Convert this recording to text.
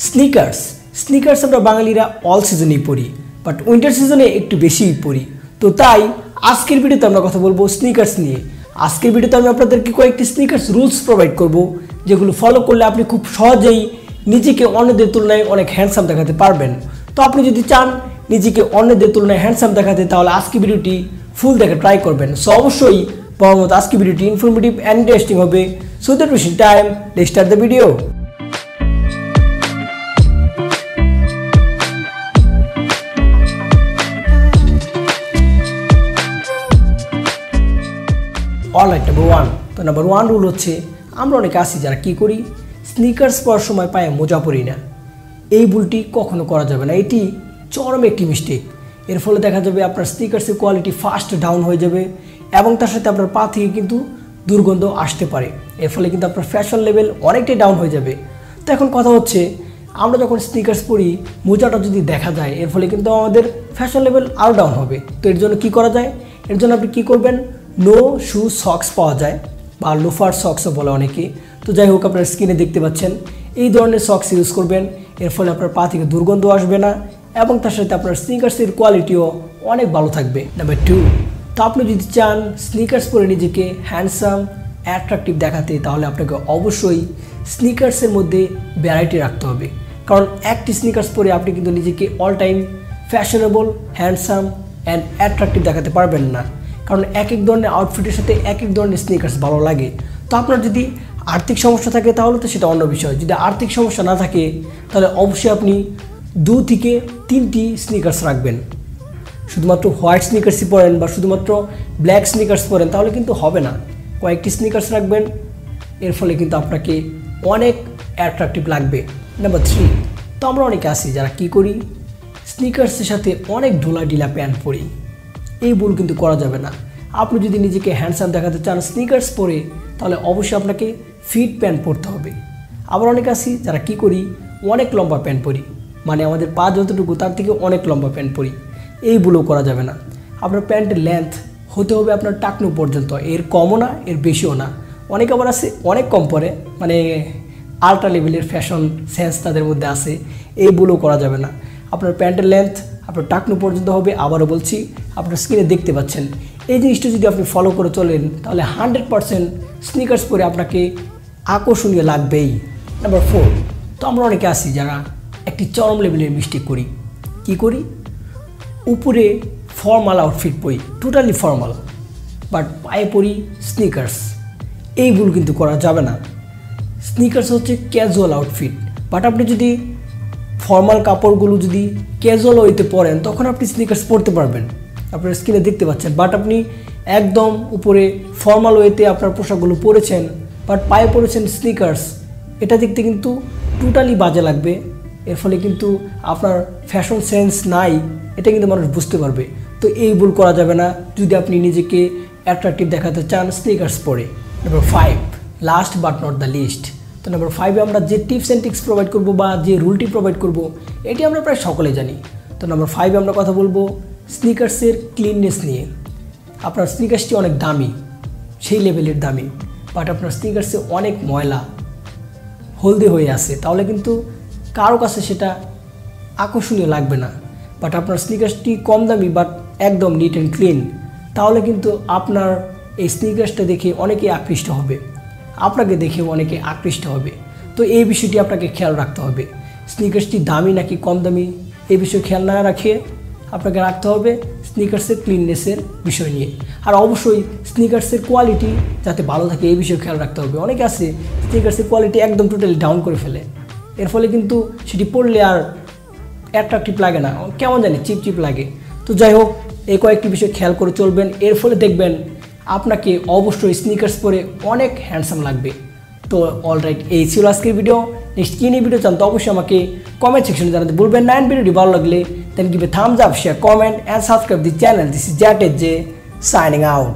Sneakers আমরা বাঙালিরা all সিজনেই পরি, বাট উইন্টার সিজনে একটু বেশিই পরি। তো তাই আজকের ভিডিওতে আমরা কথা বলবো স্নিকার্স নিয়ে। আজকের ভিডিওতে আমি আপনাদেরকে কয়েকটি স্নিকার্স রুলস প্রোভাইড করব, যেগুলো ফলো করলে আপনি খুব সহজেই নিজেকে অন্যদের তুলনায় অনেক হ্যান্ডসাম দেখাতে পারবেন। তো আপনি যদি চান নিজেকে অন্যদের তুলনায় হ্যান্ডসাম দেখাতে, তাহলে আজকে ভিডিওটি ফুল দেখে ট্রাই করবেন। সো অবশ্যই পাওয়ার মতো আজকে ভিডিওটি ইনফরমেটিভ অ্যান্ড ইন্টারেস্টিং হবে। So that wasting time, let's start the video. Alright, number one rule হচ্ছে, আমরা অনেকে আছি যারা কি করি, স্নিকার্স পরার সময় পায়ে মোজা পরি না। এই ভুলটি কখনো করা যাবে না, এটি চরম একটি মিস্টেক। এর ফলে দেখা যাবে আপনার স্নিকার্সের কোয়ালিটি ফাস্ট ডাউন হয়ে যাবে এবং তার সাথে আপনার পা থেকে কিন্তু দুর্গন্ধ আসতে পারে। এর ফলে কিন্তু আপনার ফ্যাশন লেভেল অনেকটাই ডাউন হয়ে যাবে। তো এখন কথা হচ্ছে, আমরা যখন স্নিকার্স পরি মোজাটা যদি দেখা যায়, এর ফলে কিন্তু আমাদের ফ্যাশন লেভেল আরও ডাউন হবে। তো এর জন্য কি করা যায়? এর জন্য আপনি কী করবেন, নো শু সক্স পাওয়া যায় বা লোফার সক্সও বলে অনেকে। তো যাই হোক, আপনার স্কিনে দেখতে পাচ্ছেন এই ধরনের সক্স ইউজ করবেন। এর ফলে আপনার পা থেকে দুর্গন্ধ আসবে না এবং তার সাথে আপনার স্নিকার্সের কোয়ালিটিও অনেক ভালো থাকবে। নাম্বার টু, তো আপনি যদি চান স্নিকার্স পরে নিজেকে হ্যান্ডসাম অ্যাট্রাকটিভ দেখাতে, তাহলে আপনাকে অবশ্যই স্নিকার্সের মধ্যে ভ্যারাইটি রাখতে হবে। কারণ একটি স্নিকার্স পরে আপনি কিন্তু নিজেকে all time fashionable, handsome and attractive দেখাতে পারবেন না। কারণ এক এক ধরনের আউটফিটের সাথে এক এক ধরনের স্নিকার্স ভালো লাগে। তো আপনার যদি আর্থিক সমস্যা থাকে তাহলে তো সেটা অন্য বিষয়। যদি আর্থিক সমস্যা না থাকে তাহলে অবশ্যই আপনি 2 থেকে 3টি স্নিকার্স রাখবেন। শুধুমাত্র হোয়াইট স্নিকার্সই পরেন বা শুধুমাত্র ব্ল্যাক স্নিকার্স পরেন তাহলে কিন্তু হবে না। কয়েকটি স্নিকার্স রাখবেন, এর ফলে কিন্তু আপনাকে অনেক অ্যাট্রাকটিভ লাগবে। নাম্বার 3, তো আমরা অনেকে আছি যারা কি করি, স্নিকার্সের সাথে অনেক ঢোলা প্যান্ট পরি। এই ভুল কিন্তু করা যাবে না। আপনি যদি নিজেকে হ্যান্ডসাম দেখাতে চান স্নিকার্স পরে, তাহলে অবশ্যই আপনাকে ফিট প্যান্ট পরতে হবে। আবার অনেক আছি যারা কি করি, অনেক লম্বা প্যান্ট পরি, মানে আমাদের পা যতটুকু তার থেকে অনেক লম্বা প্যান্ট পরি। এই ভুলও করা যাবে না। আপনার প্যান্টের লেন্থ হতে হবে আপনার টাকনু পর্যন্ত, এর কমও না এর বেশিও না। অনেক আবার আছে অনেক কম পরে, মানে আল্ট্রা লেভেলের ফ্যাশন সেন্স তাদের মধ্যে আছে। এই ভুলও করা যাবে না। আপনার প্যান্টের লেন্থ আপনার টাকনু পর্যন্ত হবে। আবারও বলছি, আপনার স্ক্রিনে দেখতে পাচ্ছেন, এই জিনিসটা যদি আপনি ফলো করে চলেন তাহলে 100% স্নিকার্স পরে আপনাকে আকর্ষণীয় লাগবেই। নাম্বার 4, তো আমরা অনেকে আছি যারা একটি চরম লেভেলের মিস্টেক করি। কি করি, উপরে ফর্মাল আউটফিট পরি, টোটালি ফর্মাল, বাট পায়ে পরি স্নিকার্স। এই ভুল কিন্তু করা যাবে না। স্নিকার্স হচ্ছে ক্যাজুয়াল আউটফিট, বাট আপনি যদি ফর্মাল কাপড়গুলো যদি ক্যাজুয়াল ওয়েতে পরেন তখন আপনি স্নিকার্স পরতে পারবেন। আপনার স্কিনে দেখতে পাচ্ছেন, বাট আপনি একদম উপরে ফর্মাল ওয়েতে আপনার পোশাকগুলো পরেছেন বাট পায়ে পরেছেন স্নিকার্স, এটা দেখতে কিন্তু টোটালি বাজে লাগবে। এর ফলে কিন্তু আপনার ফ্যাশন সেন্স নাই, এটা কিন্তু মানুষ বুঝতে পারবে। তো এই ভুল করা যাবে না যদি আপনি নিজেকে অ্যাট্রাকটিভ দেখাতে চান স্নিকার্স পরে। Number 5, last but not the least. তো নাম্বার 5-এ আমরা যে টিপস অ্যান্ড ট্রিক্স প্রোভাইড করবো বা যে রুলটি প্রোভাইড করব, এটি আমরা প্রায় সকলে জানি। তো নাম্বার 5-এ আমরা কথা বলবো স্নিকার্সের ক্লিননেস নিয়ে। আপনার স্নিকার্সটি অনেক দামি, সেই লেভেলের দামি, বাট আপনার স্নিকার্সে অনেক ময়লা হলদে হয়ে আছে, তাহলে কিন্তু কারো কাছে সেটা আকর্ষণীয় লাগবে না। বাট আপনার স্নিকার্সটি কম দামি বাট একদম নিট অ্যান্ড ক্লিন, তাহলে কিন্তু আপনার এই স্নিকার্সটা দেখে অনেকে আকৃষ্ট হবে, আপনাকে দেখে অনেকে আকৃষ্ট হবে। তো এই বিষয়টি আপনাকে খেয়াল রাখতে হবে। স্নিকার্সটি দামি নাকি কম দামি এই বিষয়ে খেয়াল না রাখে আপনাকে রাখতে হবে স্নিকার্সের ক্লিননেসের বিষয় নিয়ে। আর অবশ্যই স্নিকার্সের কোয়ালিটি যাতে ভালো থাকে এই বিষয়ে খেয়াল রাখতে হবে। অনেকে আছে স্নিকার্সের কোয়ালিটি একদম টোটালি ডাউন করে ফেলে, এর ফলে কিন্তু সেটি পরলে আর অ্যাট্রাকটিভ লাগে না, কেমন জানি চিপ লাগে। তো যাই হোক, এই কয়েকটি বিষয় খেয়াল করে চলবেন, এর ফলে দেখবেন আপনাকে অবশ্যই স্নিকার্স পরে অনেক হ্যান্ডসাম লাগবে। তো অলরাইট, এই ছিল আজকের ভিডিও। নেক্সট কী নিয়ে ভিডিও চান তো অবশ্যই আমাকে কমেন্ট সেকশনে জানাতে বলবেন না। ভিডিওটি ভালো লাগলে then give a thumbs up, share, comment and subscribe the channel. This is জ্যাটেজ জে সাইনিং আউট।